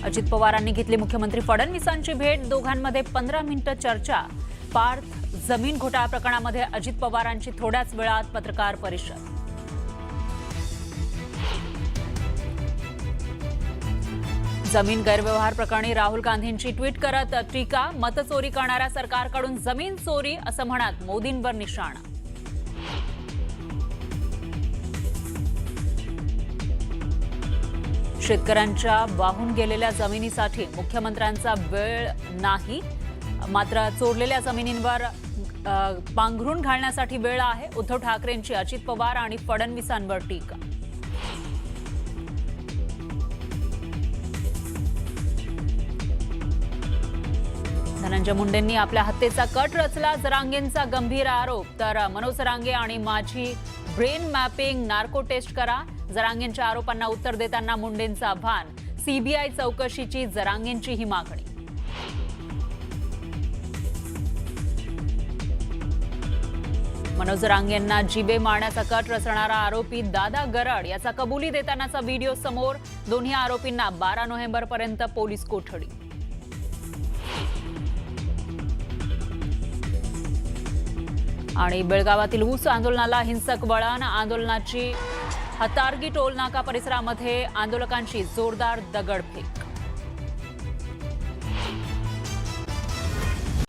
अजित पवारांनी घेतली मुख्यमंत्री फडणवीसांची भेट। दोघांमध्ये 15 मिनिटं चर्चा। पार्थ जमीन घोटाळा प्रकरणामध्ये अजित पवारांची थोड्याच वेळात पत्रकार परिषद। जमीन गैरव्यवहार प्रकरणी राहुल गांधींची ट्विट करत टीका। मतचोरी करणाऱ्या सरकारकडून जमीन चोरी असं म्हणत मोदींवर निशाणा। शेतकऱ्यांच्या वाहून गेलेल्या जमिनीसाठी मुख्यमंत्र्यांचा वेळ नाही, मात्र चोरलेल्या जमिनींवर पांघरून घालण्यासाठी वेळ आहे। उद्धव ठाकरेंची अजित पवार आणि फडणवीसांवर टीका। धनंजय मुंडेंनी आपल्या हत्येचा कट रचला। जरांगेंचा गंभीर आरोप। तर मनोज जरांगे आणि माझी ब्रेन मॅपिंग नार्को टेस्ट करा। जरांगेंच्या आरोपांना उत्तर देताना मुंडेंचं आव्हान। सीबीआय चौकशीची जरांगेंची ही मागणी। मनोज जरांगेंना जीवे मारण्याचा कट रचणारा आरोपी दादा गरड याचा कबुली देतानाचा व्हिडिओ समोर। दोन्ही आरोपींना 12 नोव्हेंबरपर्यंत पोलीस कोठडी। आणि बेळगावातील ऊस आंदोलनाला हिंसक वळण। आंदोलनाची हतारगी टोल नाका परिसरामध्ये आंदोलकांची जोरदार दगडफेक।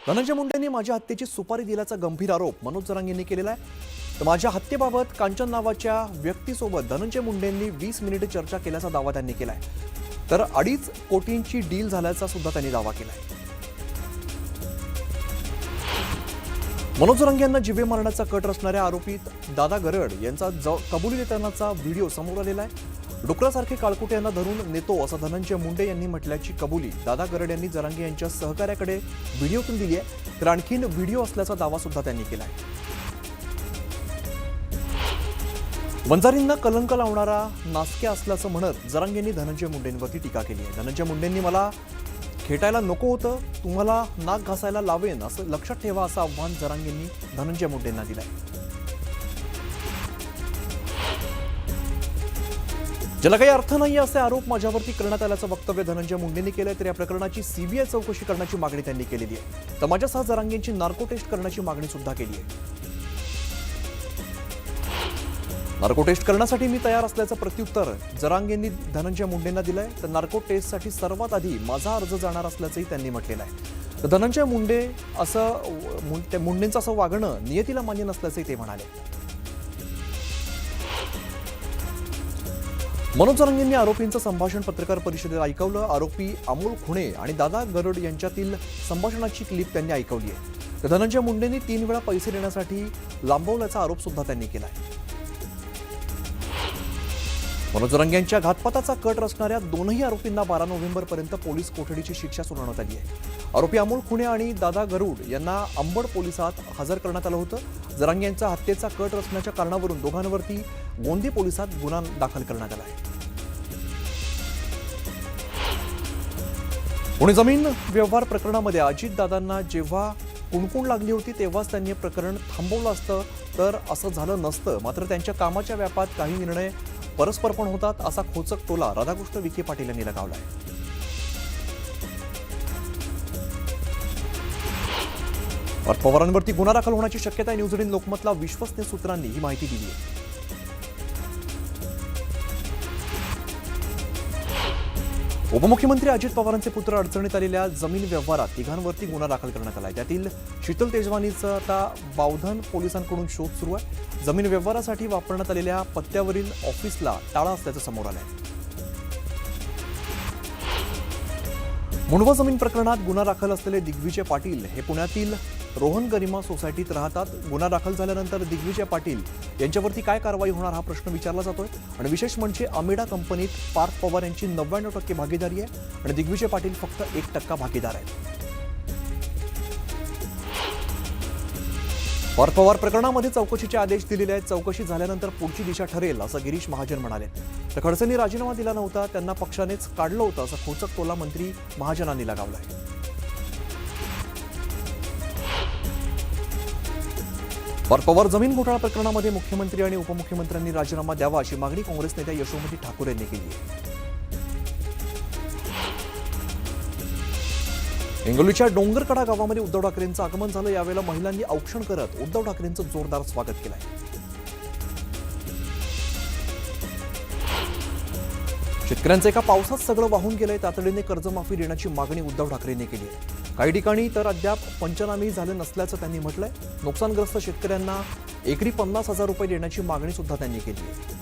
धनंजय मुंडेंनी माझ्या हत्येची सुपारी दिल्याचा गंभीर आरोप मनोज जरांगेंनी केलेला आहे। तर माझ्या हत्येबाबत कांचन नावाच्या व्यक्तीसोबत धनंजय मुंडेंनी 20 मिनिटे चर्चा केल्याचा दावा त्यांनी केलाय। तर 2.5 कोटींची डील झाल्याचा सुद्धा त्यांनी दावा केलाय। मनोज जरांगे यांना जीवे मारण्याचा कट रचणाऱ्या आरोपीत दादा गरड यांचा कबुली देतानाचा व्हिडिओ समोर आलेला आहे। डुकरासारखे काळकुटे यांना धरून नेतो असं धनंजय मुंडे यांनी म्हटल्याची कबुली दादा गरड यांनी जरांगे यांच्या सहकार्याकडे व्हिडिओतून दिली आहे। तर आणखीन व्हिडिओ असल्याचा दावा सुद्धा त्यांनी केला आहे। वंजारींना कलंक लावणारा नासक्या असल्याचं म्हणत जरांगेंनी धनंजय मुंडेंवरती टीका केली आहे। धनंजय मुंडेंनी मला खेटायला नको होतं, तुम्हाला नाक घासायला लावेन असं लक्षात ठेवा असं आव्हान जरांगेंनी धनंजय मुंडेंना दिलंय। ज्याला काही अर्थ नाही असे आरोप माझ्यावरती करण्यात आल्याचं वक्तव्य धनंजय मुंडेंनी केलंय। तर या प्रकरणाची सीबीआय चौकशी करण्याची मागणी त्यांनी केलेली आहे। तर माझ्यासह जरांगेंची नार्को टेस्ट करण्याची मागणी सुद्धा केली आहे। नार्को टेस्ट करण्यासाठी मी तयार असल्याचं प्रत्युत्तर जरांगेंनी धनंजय मुंडेंना दिलंय। तर नार्को टेस्टसाठी सर्वात आधी माझा अर्ज जाणार असल्याचंही त्यांनी म्हटलेलं आहे। तर धनंजय मुंडेंचं असं वागणं नियतीला मान्य नसल्याचंही ते म्हणाले। मनोज जरांगेंनी आरोपींचं संभाषण पत्रकार परिषदेत ऐकवलं। आरोपी अमोल खुणे आणि दादा गरड यांच्यातील संभाषणाची क्लिप त्यांनी ऐकवली आहे। तर धनंजय मुंडेंनी 3 वेळा पैसे देण्यासाठी लांबवल्याचा आरोप सुद्धा त्यांनी केलाय। मनोज जरांगे यांच्या घातपाताचा कट रचणाऱ्या दोनही आरोपींना 12 नोव्हेंबरपर्यंत पोलीस कोठडीची शिक्षा सुनावण्यात आली आहे। आरोपी अमोल खुणे आणि दादा गरुड यांना अंबड पोलिसात हजर करण्यात आलं होतं। जरांगे यांचा हत्येचा कट रचण्याच्या कारणावरून दोघांवरती गोंदी पोलिसात गुन्हा दाखल करण्यात आला आहे। पुणे जमीन व्यवहार प्रकरणामध्ये अजितदादांना जेव्हा कुणकुण लागली होती तेव्हाच त्यांनी प्रकरण थांबवलं असतं तर असं झालं नसतं। मात्र त्यांच्या कामाच्या व्यापात काही निर्णय परस्पर पण होतात असा खोचक टोला राधाकृष्ण विखे पाटील यांनी लगावला आहे। पवारांवरती गुन्हा दाखल होण्याची शक्यता आहे। न्यूज 18 लोकमतला विश्वसनीय सूत्रांनी ही माहिती दिली आहे। उपमुख्यमंत्री अजित पवारांचे पुत्र अडचणीत आलेल्या जमीन व्यवहारात तिघांवरती गुन्हा दाखल करण्यात आला आहे। त्यातील शीतल तेजवानीचा आता बावधन पोलिसांकडून शोध सुरू आहे। जमीन व्यवहारासाठी वापरण्यात आलेल्या पत्त्यावरील ऑफिसला टाळा असल्याचं समोर आलं आहे। मुंडवा जमीन प्रकरणात गुन्हा दाखल असलेले दिग्विजय पाटील हे पुण्यातील रोहन गरिमा सोसायटीत राहतात। गुन्हा दाखल झाल्यानंतर दिग्विजय पाटील यांच्यावरती काय कारवाई होणार हा प्रश्न विचारला जातोय। आणि विशेष म्हणजे अमिडा कंपनीत पार्थ पवार यांची 99% भागीदारी आहे आणि दिग्विजय पाटील फक्त 1% भागीदार आहेत। पार्थ पवार प्रकरणामध्ये चौकशीचे आदेश दिलेले आहेत। चौकशी झाल्यानंतर पुढची दिशा ठरेल असं गिरीश महाजन म्हणाले। तर खडसेंनी राजीनामा दिला नव्हता, त्यांना पक्षानेच काढलं होतं असं खोचक टोला मंत्री महाजनांनी लगावलाय। पार्थ पवार जमीन घोटाळा प्रकरणामध्ये मुख्यमंत्री आणि उपमुख्यमंत्र्यांनी राजीनामा द्यावा अशी मागणी काँग्रेस नेत्या यशोमती ठाकूर यांनी केली आहे। हिंगोलीच्या डोंगरकडा गावामध्ये उद्धव ठाकरेंचं आगमन झालं. यावेळेला महिलांनी औक्षण करत उद्धव ठाकरेंचं जोरदार स्वागत केलंय. शेतकऱ्यांचं एका पावसात सगळं वाहून गेलंय. तातडीने कर्जमाफी देण्याची मागणी उद्धव ठाकरेंनी केली आहे. काही ठिकाणी तर अद्याप पंचनामेही झाले नसल्याचं त्यांनी म्हटलंय. नुकसानग्रस्त शेतकऱ्यांना एकरी 50,000 रुपये देण्याची मागणी सुद्धा त्यांनी केली आहे.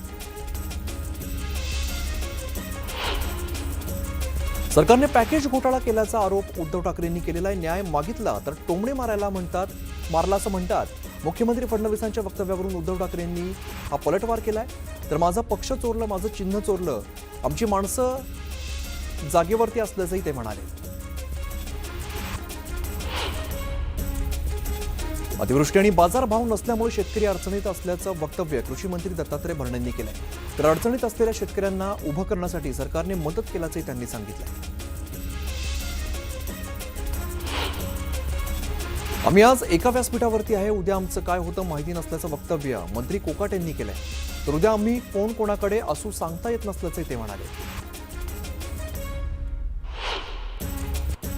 सरकारने पॅकेज घोटाळा केल्याचा आरोप उद्धव ठाकरेंनी केलेला आहे. न्याय मागितला तर टोमणे मारला असं म्हणतात. मुख्यमंत्री फडणवीसांच्या वक्तव्यावरून उद्धव ठाकरेंनी हा पलटवार केलाय. तर माझा पक्ष चोरलं, माझं चिन्ह चोरलं, आमची माणसं जागेवरती असल्याचंही ते म्हणाले. अतिवृष्टी आणि बाजारभाव नसल्यामुळे शेतकरी अडचणीत असल्याचं वक्तव्य कृषी मंत्री दत्तात्रय भरणे यांनी केलंय. तर अडचणीत असलेल्या शेतकऱ्यांना उभं करण्यासाठी सरकारने मदत केल्याचंही त्यांनी सांगितलंय. आम्ही आज एका व्यासपीठावरती आहे. उद्या आमचं काय होतं माहिती नसल्याचं वक्तव्य मंत्री कोकाट यांनी केलंय. तर उद्या आम्ही कोण कोणाकडे असू सांगता येत नसल्याचे ते म्हणाले.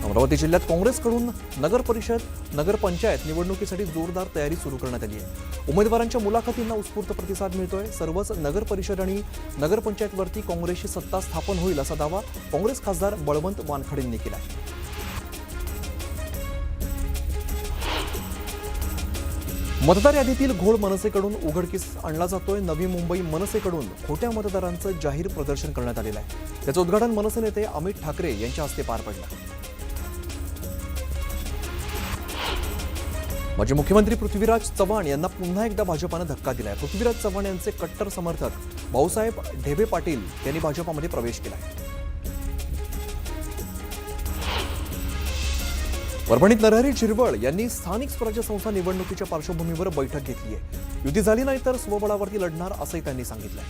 अमरावती जिल्ह्यात काँग्रेसकडून नगर परिषद नगरपंचायत निवडणुकीसाठी जोरदार तयारी सुरू करण्यात आली आहे. उमेदवारांच्या मुलाखतींना उत्स्फूर्त प्रतिसाद मिळतोय. सर्वच नगर परिषद आणि नगरपंचायतवरती काँग्रेसची सत्ता स्थापन होईल असा दावा काँग्रेस खासदार बळवंत वानखडेंनी केला आहे. मतदार यादीतील घोळ मनसेकडून उघडकीस आणला जातोय. नवी मुंबई मनसेकडून खोट्या मतदारांचं जाहीर प्रदर्शन करण्यात आलेलं आहे. त्याचं उद्घाटन मनसे नेते अमित ठाकरे यांच्या हस्ते पार पडलं. माजी मुख्यमंत्री पृथ्वीराज चव्हाण यांना पुन्हा एकदा भाजपानं धक्का दिलाय. पृथ्वीराज चव्हाण यांचे कट्टर समर्थक भाऊसाहेब ढेबे पाटील यांनी भाजपामध्ये प्रवेश केलाय. परभणीत नरहरी झिरवळ यांनी स्थानिक स्वराज्य संस्था निवडणुकीच्या पार्श्वभूमीवर बैठक घेतली आहे. युती झाली नाही तर स्वबळावरती लढणार असंही त्यांनी सांगितलंय.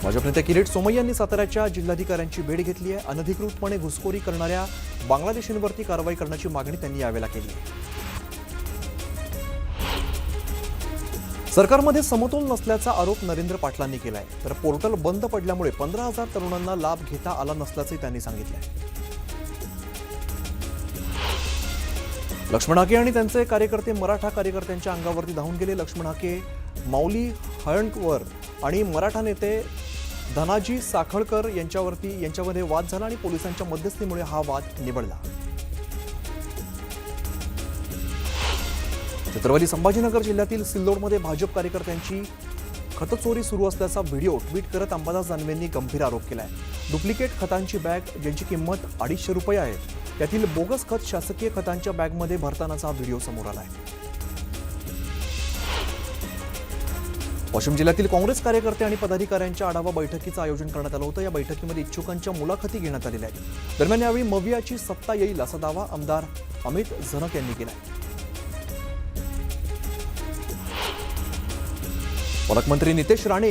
भाजप नेते किरीट सोमय्या यांनी साताऱ्याच्या जिल्हाधिकाऱ्यांची भेट घेतली आहे. अनधिकृतपणे घुसखोरी करणाऱ्या बांगलादेशींवरती कारवाई करण्याची मागणी त्यांनी यावेळेला केली आहे. सरकारमध्ये समतोल नसल्याचा आरोप नरेंद्र पाटलांनी केलाय. तर पोर्टल बंद पडल्यामुळे 15,000 तरुणांना लाभ घेता आला नसल्याचंही त्यांनी सांगितलंय. लक्ष्मण हाके आणि त्यांचे कार्यकर्ते मराठा कार्यकर्त्यांच्या अंगावरती धावून गेले. लक्ष्मण हाके, माऊली हळणकर आणि मराठा नेते धनाजी साखळकर यांच्यामध्ये वाद झाला आणि पोलिसांच्या मध्यस्थीमुळे हा वाद निवडला. छत्रपती संभाजीनगर जिल्ह्यातील सिल्लोडमध्ये भाजप कार्यकर्त्यांची खतचोरी सुरू असल्याचा व्हिडिओ ट्विट करत अंबादास दानवेंनी गंभीर आरोप केलाय. डुप्लिकेट खतांची बॅग ज्यांची किंमत 250 रुपये आहे त्यातील बोगस खत शासकीय खतांच्या बॅगमध्ये भरतानाचा व्हिडिओ समोर आलाय. वाशिम जिल्ह्यातील काँग्रेस कार्यकर्ते आणि पदाधिकाऱ्यांच्या आढावा बैठकीचं आयोजन करण्यात आलं होतं. या बैठकीमध्ये इच्छुकांच्या मुलाखती घेण्यात आलेल्या आहेत. दरम्यान यावेळी मवियाची सत्ता येईल असा दावा आमदार अमित झनक यांनी केलाय. पालकमंत्री नितेश राणे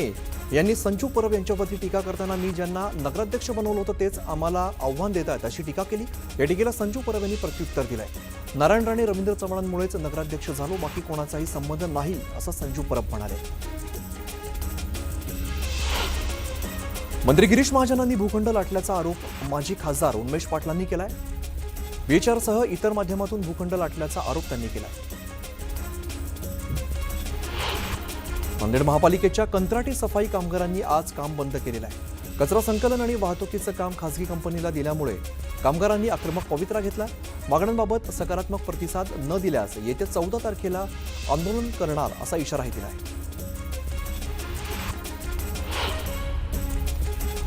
यांनी संजू परब यांच्यावरती टीका करताना मी ज्यांना नगराध्यक्ष बनवलं होतं तेच आम्हाला आव्हान देत आहेत अशी टीका केली. या टीकेला संजू परब यांनी प्रत्युत्तर दिलंय. नारायण राणे रवींद्र चव्हाणांमुळेच नगराध्यक्ष झालो, बाकी कोणाचाही संबंध नाही असं संजू परब म्हणाले. मंत्री गिरीश महाजनांनी भूखंड लाटल्याचा आरोप माजी खासदार उन्मेष पाटलांनी केलाय. बीएचआरसह इतर माध्यमातून भूखंड लाटल्याचा आरोप त्यांनी केलाय. नांदेड महापालिकेच्या कंत्राटी सफाई कामगारांनी आज काम बंद केलेलं आहे. कचरा संकलन आणि वाहतुकीचं काम खासगी कंपनीला दिल्यामुळे कामगारांनी आक्रमक पवित्रा घेतला. मागण्यांबाबत सकारात्मक प्रतिसाद न दिल्यास येत्या 14 तारखेला आंदोलन करणार असा इशाराही दिला आहे.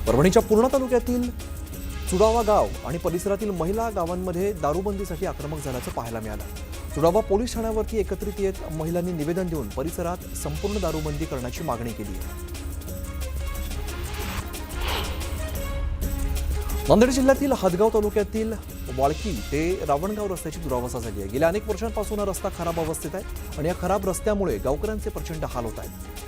परभणीच्या पूर्णा तालुक्यातील चुडावा गाव आणि परिसरातील महिला गावांमध्ये दारूबंदीसाठी आक्रमक झाल्याचं पाहायला मिळालं. चुडावा पोलीस ठाण्यावरती एकत्रित येत महिलांनी निवेदन देऊन परिसरात संपूर्ण दारूबंदी करण्याची मागणी केली आहे. नांदेड जिल्ह्यातील हदगाव तालुक्यातील वाळकी ते रावणगाव रस्त्याची दुरावस्था झाली आहे. गेल्या अनेक वर्षांपासून हा रस्ता खराब अवस्थेत आहे आणि या खराब रस्त्यामुळे गावकऱ्यांचे प्रचंड हाल होत आहेत.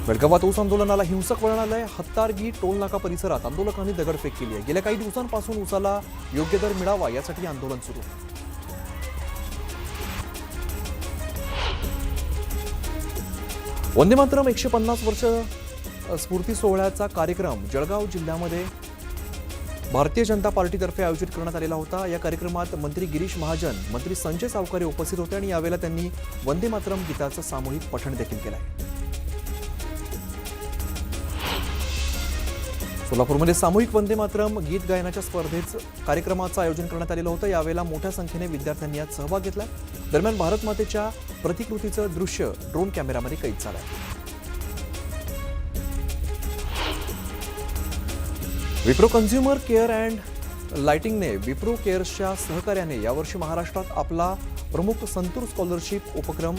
बेळगावात ऊस आंदोलनाला हिंसक वळण आलंय. हत्तारगी टोल नाका परिसरात आंदोलकांनी दगडफेक केली आहे. गेल्या काही दिवसांपासून ऊसाला योग्य दर मिळावा यासाठी आंदोलन सुरू. वंदे मातरम 150 वर्ष स्फूर्ती सोहळ्याचा कार्यक्रम जळगाव जिल्ह्यामध्ये भारतीय जनता पार्टीतर्फे आयोजित करण्यात आलेला होता। या कार्यक्रमात मंत्री गिरीश महाजन, मंत्री संजय सावकारे उपस्थित होते आणि यावेळेला त्यांनी वंदे मातरम गीताचं सामूहिक पठण देखील केलं आहे। सोलापूरमध्ये सामूहिक वंदे मातरम गीत गायनाच्या स्पर्धेचं कार्यक्रमाचं आयोजन करण्यात आलेलं होतं। यावेळेला मोठ्या संख्येने विद्यार्थ्यांनी यात सहभाग घेतला। दरम्यान भारत मातेच्या प्रतिकृतीचं दृश्य ड्रोन कॅमेरामध्ये कैद झालंय। विप्रो कन्झ्युमर केअर अँड लाइटिंगने विप्रो केअर्सच्या सहकार्याने यावर्षी महाराष्ट्रात आपला प्रमुख संतूर स्कॉलरशिप उपक्रम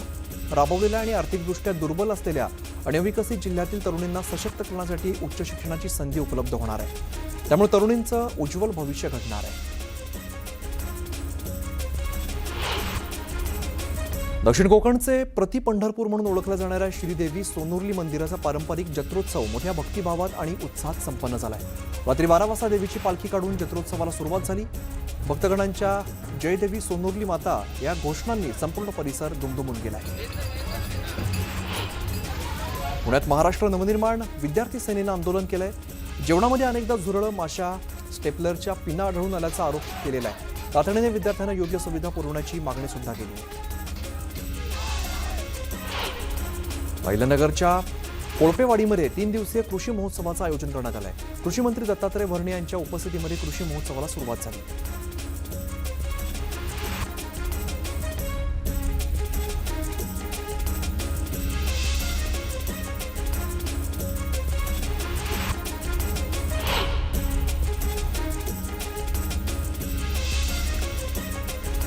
राबवलेला आणि आर्थिकदृष्ट्या दुर्बल असलेल्या आणि अविकसित जिल्ह्यातील तरुणींना सशक्त करण्यासाठी उच्च शिक्षणाची संधी उपलब्ध होणार आहे। त्यामुळे तरुणींचं उज्ज्वल भविष्य घडणार आहे। दक्षिण कोकणचे प्रति पंढरपूर म्हणून ओळखल्या जाणाऱ्या श्रीदेवी सोनुर्ली मंदिराचा पारंपरिक जत्रोत्सव मोठ्या भक्तिभावात आणि उत्साहात संपन्न झालाय। रात्री 12 वाजता देवीची पालखी काढून जत्रोत्सवाला सुरुवात झाली। भक्तगणांच्या जय देवी सोनुर्ली माता या घोषणांनी संपूर्ण परिसर दुमदुमून गेलाय। पुण्यात महाराष्ट्र नवनिर्माण विद्यार्थी सेनेनं आंदोलन केलंय। जेवणामध्ये अनेकदा झुरळं, माशा, स्टेपलरच्या पिना आढळून आल्याचा आरोप केलेला आहे। तातडीने विद्यार्थ्यांना योग्य सुविधा पुरवण्याची मागणी सुद्धा केली आहे। अहिल्यानगरच्या कोळपेवाडीमध्ये 3 दिवसीय कृषी महोत्सवाचं आयोजन करण्यात आलंय। कृषी मंत्री दत्तात्रय भरणे यांच्या उपस्थितीमध्ये कृषी महोत्सवाला सुरुवात झाली।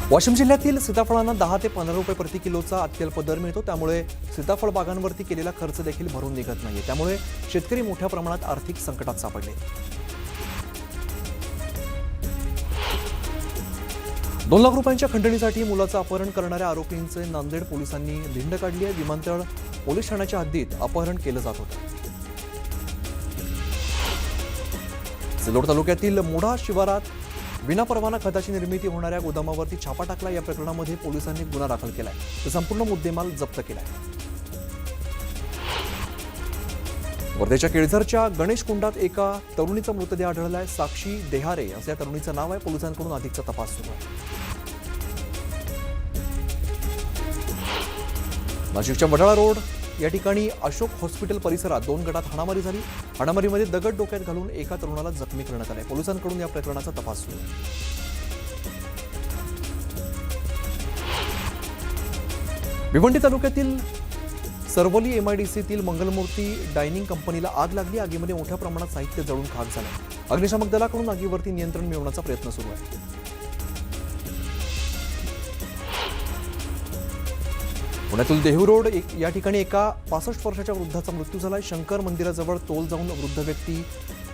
वाशिम जिल्ह्यातील सीताफळांना 10 ते 15 रुपये प्रति किलोचा अत्यल्प दर मिळतो। त्यामुळे सीताफळ बागांवरती केलेला खर्च देखील भरून निघत नाहीये। त्यामुळे शेतकरी मोठ्या प्रमाणात आर्थिक संकटात सापडले। 2 लाख रुपयांच्या खंडणीसाठी मुलाचं अपहरण करणाऱ्या आरोपींचे नांदेड पोलिसांनी धिंड काढली आहे। विमानतळ पोलीस ठाण्याच्या हद्दीत अपहरण केलं जात होतं। सिल्लोड तालुक्यातील मोढा शिवारात विनापरवाना खताची निर्मिती होणाऱ्या गोदामावरती छापा टाकला। या प्रकरणामध्ये पोलिसांनी गुन्हा दाखल केलाय। तर संपूर्ण मुद्देमाल जप्त केलाय। वर्धेच्या केळझरच्या गणेश कुंडात एका तरुणीचा मृतदेह आढळलाय। साक्षी देहारे असं या तरुणीचं नाव आहे। पोलिसांकडून अधिकचा तपास सुरू आहे। नाशिकच्या वडाळा रोड या ठिकाणी अशोक हॉस्पिटल परिसरात 2 गटात हाणामारी झाली। हाणामारीमध्ये दगड डोक्यात घालून एका तरुणाला जखमी करण्यात आले। पोलिसांकडून या प्रकरणाचा तपास सुरू आहे। भिवंडी तालुक्यातील सरवली MIDCतील मंगलमूर्ती डायनिंग कंपनीला आग लागली। आगीमध्ये मोठ्या प्रमाणात साहित्य जळून खाक झालं। अग्निशामक दलाकडून आगीवरती नियंत्रण मिळवण्याचा प्रयत्न सुरू आहे। पुण्यातील देहू रोड या ठिकाणी एका 65 वर्षाच्या वृद्धाचा मृत्यू झालाय। शंकर मंदिराजवळ तोल जाऊन वृद्ध व्यक्ती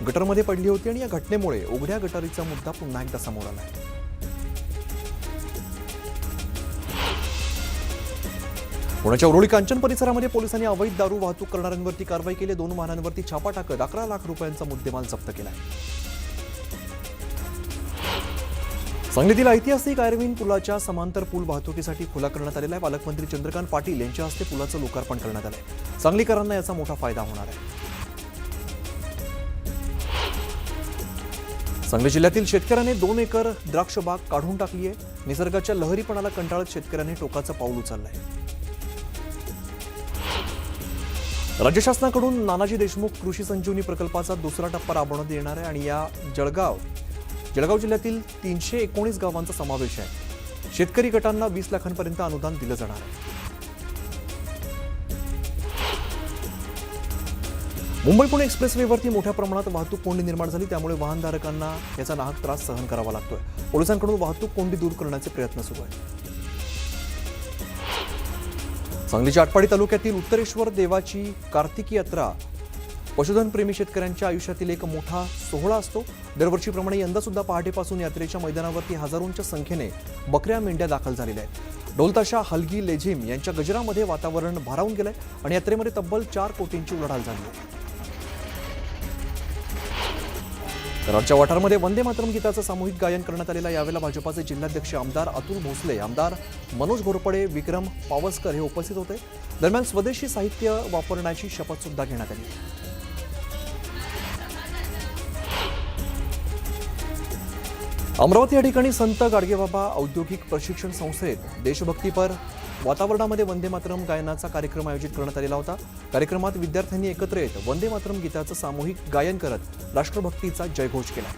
गटरमध्ये पडली होती आणि या घटनेमुळे उघड्या गटारीचा मुद्दा पुन्हा एकदा समोर आलाय। पुण्याच्या उरोळी कांचन परिसरामध्ये पोलिसांनी अवैध दारू वाहतूक करणाऱ्यांवरती कारवाई केली। 2 वाहनांवरती छापा टाकत 11 लाख रुपयांचा मुद्देमाल जप्त केलाय। सांगलीतील ऐतिहासिक आयर्विन पुलाच्या समांतर पूल वाहतुकीसाठी खुला करण्यात आलेला आहे। पालकमंत्री चंद्रकांत पाटील यांच्या हस्ते पुलाचं लोकार्पण करण्यात आलंय। सांगलीकरांना याचा मोठा फायदा होणार आहे। सांगली जिल्ह्यातील शेतकऱ्यांनी 2 एकर द्राक्ष बाग काढून टाकली आहे। निसर्गाच्या लहरीपणाला कंटाळत शेतकऱ्यांनी टोकाचं पाऊल उचललंय। राज्य शासनाकडून नानाजी देशमुख कृषी संजीवनी प्रकल्पाचा 2रा टप्पा राबवण्यात येणार आहे आणि या जळगाव जिल्ह्यातील 319 गावांचा समावेश आहे। शेतकरी गटांना 20 लाखांपर्यंत अनुदान दिलं जाणार आहे। मुंबई पुणे एक्सप्रेसवेवरती मोठ्या प्रमाणात वाहतूक कोंडी निर्माण झाली। त्यामुळे वाहनधारकांना याचा नाहक त्रास सहन करावा लागतोय। पोलिसांकडून वाहतूक कोंडी दूर करण्याचे प्रयत्न सुरू आहेत। सांगलीच्या आटपाडी तालुक्यातील उत्तरेश्वर देवाची कार्तिकी यात्रा पशुधन प्रेमी शेतकऱ्यांच्या आयुष्यातील एक मोठा सोहळा असतो। दरवर्षीप्रमाणे यंदा सुद्धा पहाटेपासून यात्रेच्या मैदानावरती हजारोंच्या संख्येने बकऱ्या मेंढ्या दाखल झालेल्या आहेत। ढोलताशा, हलगी, लेझिम यांच्या गजरामध्ये वातावरण भारावून गेलंय आणि यात्रेमध्ये तब्बल 4 कोटींची उलाढाल झाली आहे। कराडच्या वाठारमध्ये वंदे मातरम गीताचं सामूहिक गायन करण्यात आलेलं। यावेळेला भाजपाचे जिल्हाध्यक्ष आमदार अतुल भोसले, आमदार मनोज घोरपडे, विक्रम पावसकर हे उपस्थित होते। दरम्यान स्वदेशी साहित्य वापरण्याची शपथ सुद्धा घेण्यात आली। अमरावती या ठिकाणी संत गाडगेबाबा औद्योगिक प्रशिक्षण संस्थेत देशभक्तीपर वातावरणामध्ये वंदे मातरम गायनाचा कार्यक्रम आयोजित करण्यात आलेला होता. कार्यक्रमात विद्यार्थ्यांनी एकत्र येत वंदे मातरम गीताचं सामूहिक गायन करत राष्ट्रभक्तीचा जयघोष केला.